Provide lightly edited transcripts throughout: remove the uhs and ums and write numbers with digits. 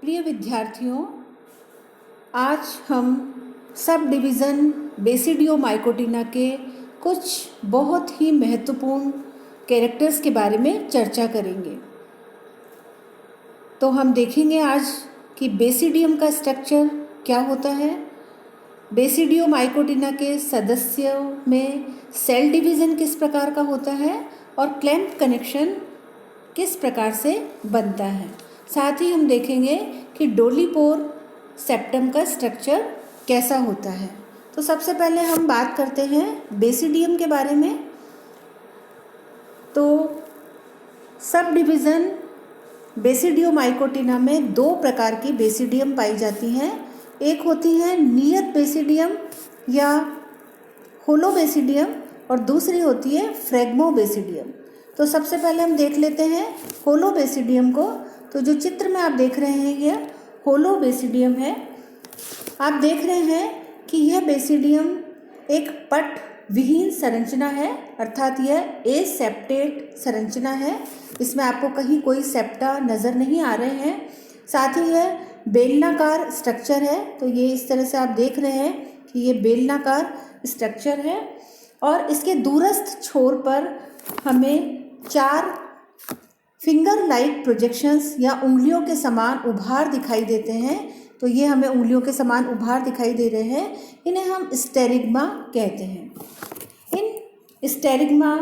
प्रिय विद्यार्थियों, आज हम सब डिवीज़न बेसिडियोमाइकोटिना के कुछ बहुत ही महत्वपूर्ण कैरेक्टर्स के बारे में चर्चा करेंगे। तो हम देखेंगे आज कि बेसिडियम का स्ट्रक्चर क्या होता है, बेसिडियोमाइकोटिना के सदस्यों में सेल डिवीज़न किस प्रकार का होता है और क्लैम्प कनेक्शन किस प्रकार से बनता है। साथ ही हम देखेंगे कि डोलीपोर सेप्टम का स्ट्रक्चर कैसा होता है। तो सबसे पहले हम बात करते हैं बेसिडियम के बारे में। तो सब डिवीज़न बेसिडियोमाइकोटिना में दो प्रकार की बेसिडियम पाई जाती हैं। एक होती है नियत बेसिडियम या होलोबेसिडियम और दूसरी होती है फ्रेगमोबेसिडियम। तो सबसे पहले हम देख लेते हैं होलोबेसिडियम को। तो जो चित्र में आप देख रहे हैं यह होलोबेसिडियम है। आप देख रहे हैं कि यह बेसिडियम एक पट विहीन संरचना है, अर्थात यह एसेप्टेट संरचना है। इसमें आपको कहीं कोई सेप्टा नज़र नहीं आ रहे हैं। साथ ही यह बेलनाकार स्ट्रक्चर है। तो ये इस तरह से आप देख रहे हैं कि ये बेलनाकार स्ट्रक्चर है और इसके दूरस्थ छोर पर हमें 4 फिंगर लाइक प्रोजेक्शंस या उंगलियों के समान उभार दिखाई देते हैं। तो ये हमें उंगलियों के समान उभार दिखाई दे रहे हैं, इन्हें हम स्टेरिग्मा कहते हैं। इन स्टेरिग्मा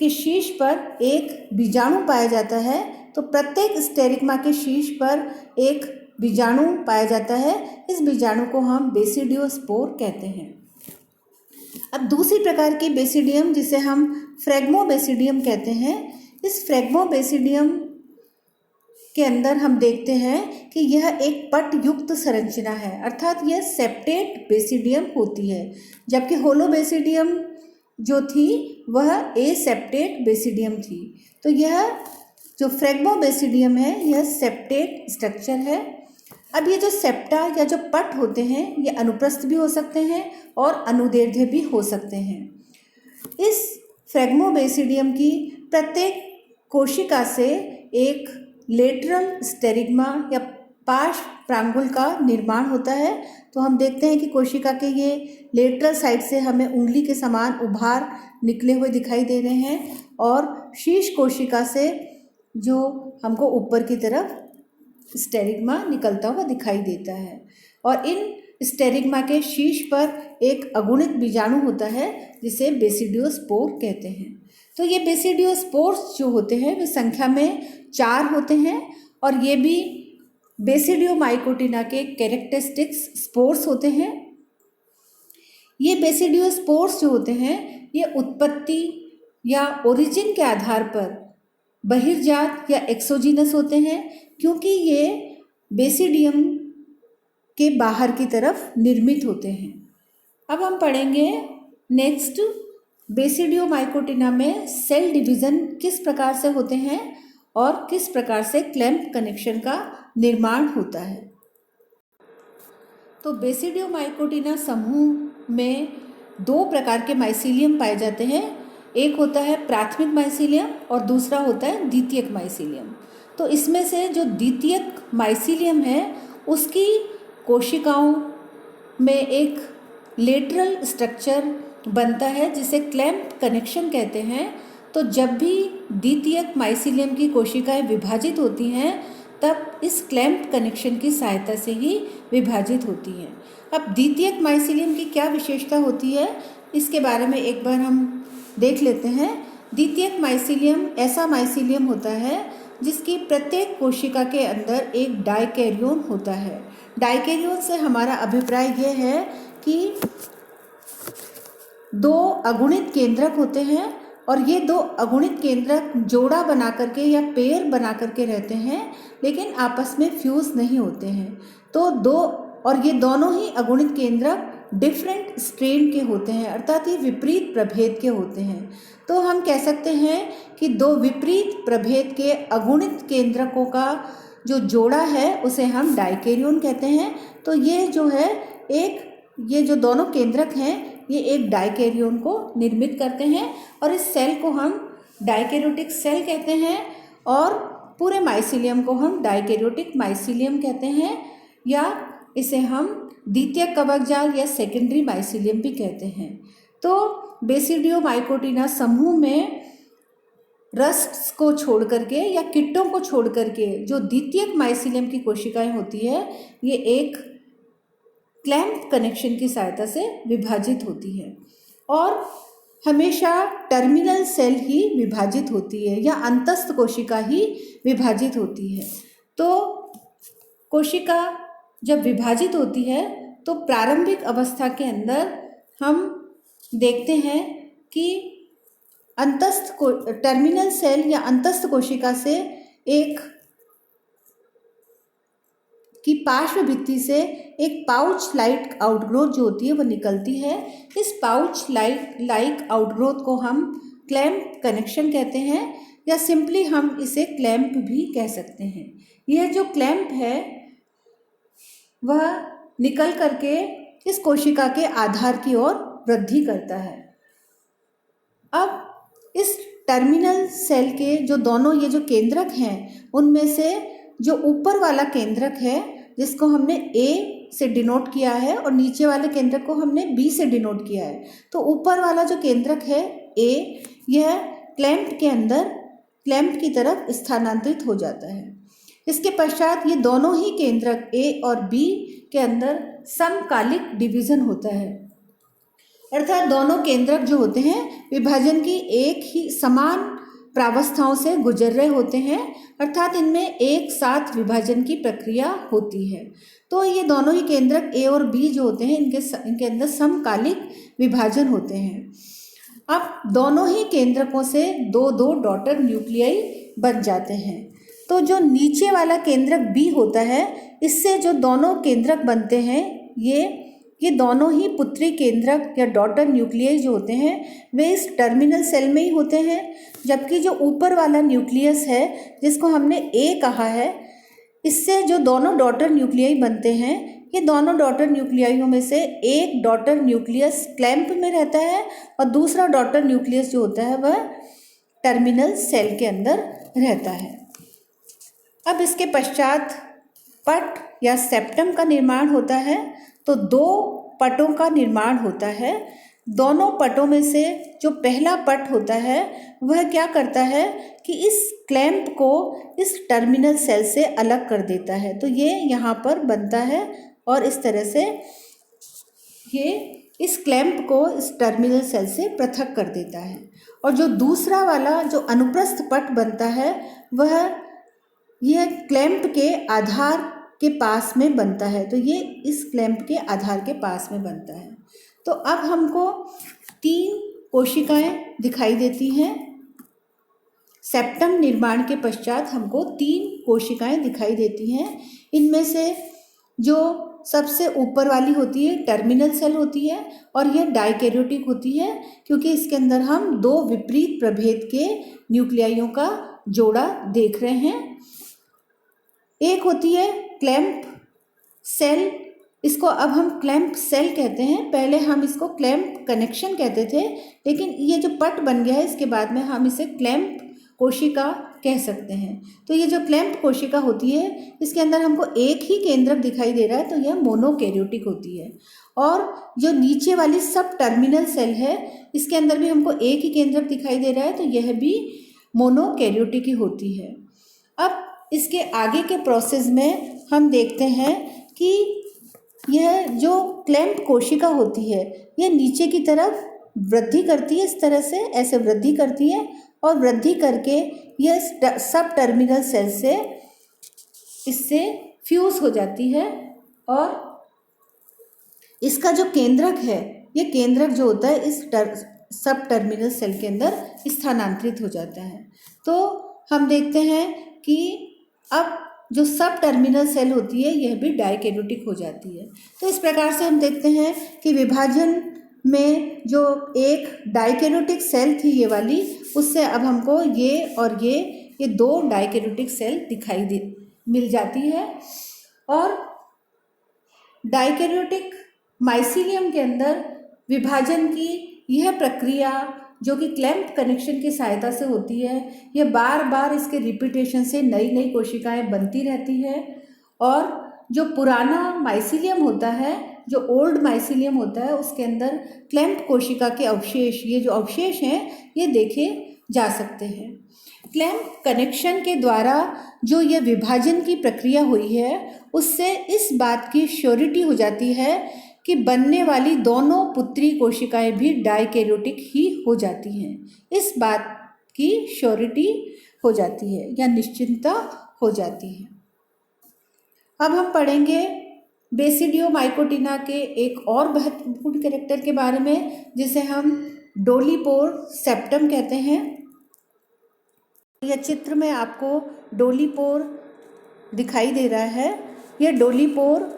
के शीर्ष पर एक बीजाणु पाया जाता है। तो प्रत्येक स्टेरिग्मा के शीर्ष पर एक बीजाणु पाया जाता है। इस बीजाणु को हम बेसिडियोस्पोर कहते हैं। अब दूसरी प्रकार की बेसिडियम जिसे हम फ्रेगमोबेसिडियम कहते हैं, इस फ्रेगमोबेसिडियम के अंदर हम देखते हैं कि यह एक पट युक्त संरचना है, अर्थात यह सेप्टेट बेसिडियम होती है, जबकि होलोबेसिडियम जो थी वह एसेप्टेट बेसिडियम थी। तो यह जो फ्रेगमोबेसिडियम है यह सेप्टेट स्ट्रक्चर है। अब ये जो सेप्टा या जो पट होते हैं ये अनुप्रस्थ भी हो सकते हैं और अनुदैर्ध्य भी हो सकते हैं। इस फ्रेगमोबेसिडियम की प्रत्येक कोशिका से एक लेटरल स्टेरिग्मा या पार्श्व प्रांगुल का निर्माण होता है। तो हम देखते हैं कि कोशिका के ये लेटरल साइड से हमें उंगली के समान उभार निकले हुए दिखाई दे रहे हैं और शीर्ष कोशिका से जो हमको ऊपर की तरफ स्टेरिग्मा निकलता हुआ दिखाई देता है और इन स्टेरिग्मा के शीर्ष पर एक अगुणित बीजाणु होता है जिसे बेसिडियोस्पोर कहते हैं। तो ये बेसिडियोस्पोर्स जो होते हैं वे संख्या में 4 होते हैं और ये भी बेसिडियोमाइकोटिना के कैरेक्टरिस्टिक्स स्पोर्स होते हैं। ये बेसिडियोस्पोर्स जो होते हैं ये उत्पत्ति या ओरिजिन के आधार पर बहिर्जात या एक्सोजीनस होते हैं, क्योंकि ये बेसिडियम के बाहर की तरफ निर्मित होते हैं। अब हम पढ़ेंगे नेक्स्ट बेसिडियोमाइकोटिना में सेल डिवीज़न किस प्रकार से होते हैं और किस प्रकार से क्लैम्प कनेक्शन का निर्माण होता है। तो बेसिडियोमाइकोटिना समूह में 2 प्रकार के माइसीलियम पाए जाते हैं। एक होता है प्राथमिक माइसीलियम और दूसरा होता है द्वितीयक माइसीलियम। तो इसमें से जो द्वितीयक माइसीलियम है उसकी कोशिकाओं में एक लेटरल स्ट्रक्चर बनता है जिसे क्लैम्प कनेक्शन कहते हैं। तो जब भी द्वितीयक माइसीलियम की कोशिकाएं विभाजित होती हैं तब इस क्लैम्प कनेक्शन की सहायता से ही विभाजित होती हैं। अब द्वितीयक माइसीलियम की क्या विशेषता होती है इसके बारे में एक बार हम देख लेते हैं। द्वितीयक माइसीलियम ऐसा माइसीलियम होता है जिसकी प्रत्येक कोशिका के अंदर एक डाइकैरियोन होता है। डाइकैरियोन से हमारा अभिप्राय यह है कि 2 अगुणित केंद्रक होते हैं और ये 2 अगुणित केंद्रक जोड़ा बना करके या पेयर बना करके रहते हैं, लेकिन आपस में फ्यूज नहीं होते हैं। तो ये दोनों ही अगुणित केंद्रक डिफरेंट स्ट्रेन के होते हैं, अर्थात ये विपरीत प्रभेद के होते हैं। तो हम कह सकते हैं कि 2 विपरीत प्रभेद के अगुणित केंद्रकों का जो जोड़ा है उसे हम डाइकैरियोन कहते हैं। तो ये जो दोनों केंद्रक हैं ये एक डाइकैरियोन को निर्मित करते हैं और इस सेल को हम डाइकैरियोटिक सेल कहते हैं। और पूरे माइसीलियम को हम डाइकैरियोटिक माइसीलियम कहते हैं, या इसे हम द्वितीयक कवक जाल या सेकेंडरी माइसीलियम भी कहते हैं। तो बेसिडियोमाइकोटिना समूह में रस्ट्स को छोड़ करके या किट्टों को छोड़ करके जो द्वितीयक माइसीलियम की कोशिकाएं होती है, ये एक क्लैंप कनेक्शन की सहायता से विभाजित होती है और हमेशा टर्मिनल सेल ही विभाजित होती है या अंतस्थ कोशिका ही विभाजित होती है। तो कोशिका जब विभाजित होती है तो प्रारंभिक अवस्था के अंदर हम देखते हैं कि अंतस्थ को टर्मिनल सेल या अंतस्थ कोशिका से एक की पार्श्व भित्ति से एक पाउच लाइक आउटग्रोथ जो होती है वो निकलती है। इस पाउच लाइक आउटग्रोथ को हम क्लैंप कनेक्शन कहते हैं या सिंपली हम इसे क्लैंप भी कह सकते हैं। यह जो क्लैंप है वह निकल करके इस कोशिका के आधार की ओर वृद्धि करता है। अब इस टर्मिनल सेल के जो दोनों ये जो केंद्रक हैं, उनमें से जो ऊपर वाला केंद्रक है जिसको हमने ए से डिनोट किया है और नीचे वाले केंद्रक को हमने बी से डिनोट किया है, तो ऊपर वाला जो केंद्रक है ए, यह क्लैंप के अंदर क्लैंप की तरफ स्थानांतरित हो जाता है। इसके पश्चात ये दोनों ही केंद्रक ए और बी के अंदर समकालिक डिवीजन होता है, अर्थात दोनों केंद्रक जो होते हैं विभाजन की एक ही समान प्रावस्थाओं से गुजर रहे होते हैं, अर्थात इनमें एक साथ विभाजन की प्रक्रिया होती है। तो ये दोनों ही केंद्रक ए और बी जो होते हैं इनके अंदर समकालिक विभाजन होते हैं। अब दोनों ही केंद्रकों से दो दो डॉटर न्यूक्लियाई बन जाते हैं। तो जो नीचे वाला केंद्रक बी होता है, इससे जो दोनों केंद्रक बनते हैं ये दोनों ही पुत्री केंद्रक या डॉटर न्यूक्लियस जो होते हैं वे इस टर्मिनल सेल में ही होते हैं, जबकि जो ऊपर वाला न्यूक्लियस है जिसको हमने ए कहा है, इससे जो दोनों डॉटर न्यूक्लियाई बनते हैं, ये दोनों डॉटर न्यूक्लियाइयों में से एक डॉटर न्यूक्लियस क्लैंप में रहता है और दूसरा डॉटर न्यूक्लियस जो होता है वह टर्मिनल सेल के अंदर रहता है। अब इसके पश्चात पट या सेप्टम का निर्माण होता है। तो दो पटों का निर्माण होता है। दोनों पटों में से जो पहला पट होता है वह क्या करता है कि इस क्लैंप को इस टर्मिनल सेल से अलग कर देता है। तो ये यहाँ पर बनता है और इस तरह से ये इस क्लैंप को इस टर्मिनल सेल से पृथक कर देता है। और जो दूसरा वाला जो अनुप्रस्थ पट बनता है वह यह क्लैंप के आधार के पास में बनता है। तो ये इस क्लैंप के आधार के पास में बनता है। तो अब हमको 3 कोशिकाएं दिखाई देती हैं। सेप्टम निर्माण के पश्चात हमको 3 कोशिकाएं दिखाई देती हैं। इनमें से जो सबसे ऊपर वाली होती है टर्मिनल सेल होती है और यह डाइकैरियोटिक होती है, क्योंकि इसके अंदर हम 2 विपरीत प्रभेद के न्यूक्लियाइयों का जोड़ा देख रहे हैं। एक होती है क्लैंप सेल, इसको अब हम क्लैंप सेल कहते हैं। पहले हम इसको क्लैंप कनेक्शन कहते थे, लेकिन ये जो पट बन गया है इसके बाद में हम इसे क्लैंप कोशिका कह सकते हैं। तो ये जो क्लैंप कोशिका होती है इसके अंदर हमको एक ही केंद्रक दिखाई दे रहा है, तो यह मोनोकैरियोटिक होती है। और जो नीचे वाली सब टर्मिनल सेल है इसके अंदर भी हमको एक ही केंद्रक दिखाई दे रहा है, तो यह भी मोनोकैरियोटिक ही होती है। अब इसके आगे के प्रोसेस में हम देखते हैं कि यह जो क्लैंप कोशिका होती है यह नीचे की तरफ वृद्धि करती है, इस तरह से ऐसे वृद्धि करती है और वृद्धि करके यह सब टर्मिनल सेल से इससे फ्यूज हो जाती है और इसका जो केंद्रक है ये केंद्रक जो होता है इस सब टर्मिनल सेल के अंदर स्थानांतरित हो जाता है। तो हम देखते हैं कि अब जो सब टर्मिनल सेल होती है यह भी डाइकैरियोटिक हो जाती है। तो इस प्रकार से हम देखते हैं कि विभाजन में जो एक डाइकैरियोटिक सेल थी ये वाली, उससे अब हमको ये और ये 2 डाइकैरियोटिक सेल दिखाई मिल जाती है। और डाइकैरियोटिक माइसीलियम के अंदर विभाजन की यह प्रक्रिया जो कि क्लैम्प्ड कनेक्शन की सहायता से होती है। ये बार बार इसके रिपीटेशन से नई नई कोशिकाएं बनती रहती है और जो पुराना माइसीलियम होता है, जो ओल्ड माइसीलियम होता है, उसके अंदर क्लैम्प्ड कोशिका के अवशेष, ये जो अवशेष हैं ये देखे जा सकते हैं। क्लैम्प्ड कनेक्शन के द्वारा जो ये विभाजन की प्रक्रिया हुई है उससे इस बात की श्योरिटी हो जाती है कि बनने वाली दोनों पुत्री कोशिकाएं भी डाइकैरियोटिक ही हो जाती हैं। इस बात की श्योरिटी हो जाती है या निश्चिंतता हो जाती है। अब हम पढ़ेंगे बेसिडियोमाइकोटिना के एक और महत्वपूर्ण कैरेक्टर के बारे में, जिसे हम डोलीपोर सेप्टम कहते हैं। यह चित्र में आपको डोलीपोर दिखाई दे रहा है। यह डोलीपोर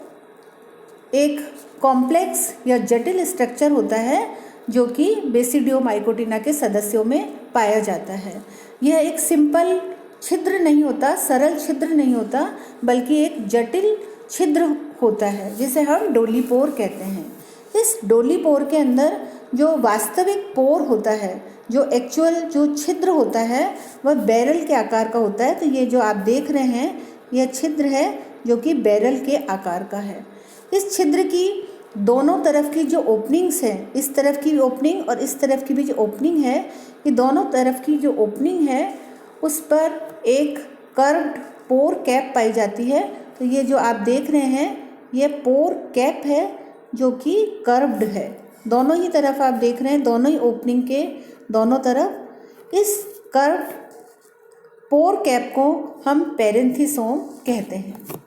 एक कॉम्प्लेक्स या जटिल स्ट्रक्चर होता है जो कि बेसिडियोमाइकोटिना के सदस्यों में पाया जाता है। यह एक सिंपल छिद्र नहीं होता, सरल छिद्र नहीं होता, बल्कि एक जटिल छिद्र होता है जिसे हम डोलीपोर कहते हैं। इस डोलीपोर के अंदर जो वास्तविक पोर होता है, जो एक्चुअल जो छिद्र होता है, वह बैरल के आकार का होता है। तो ये जो आप देख रहे हैं यह छिद्र है जो कि बैरल के आकार का है। इस छिद्र की दोनों तरफ की जो ओपनिंग्स हैं, इस तरफ की ओपनिंग और इस तरफ की भी जो ओपनिंग है, ये दोनों तरफ की जो ओपनिंग है उस पर एक कर्व्ड पोर कैप पाई जाती है। तो ये जो आप देख रहे हैं ये पोर कैप है जो कि कर्व्ड है। दोनों ही तरफ आप देख रहे हैं, दोनों ही ओपनिंग के दोनों तरफ इस कर्व्ड पोर कैप को हम पेरेंथिसोम कहते हैं।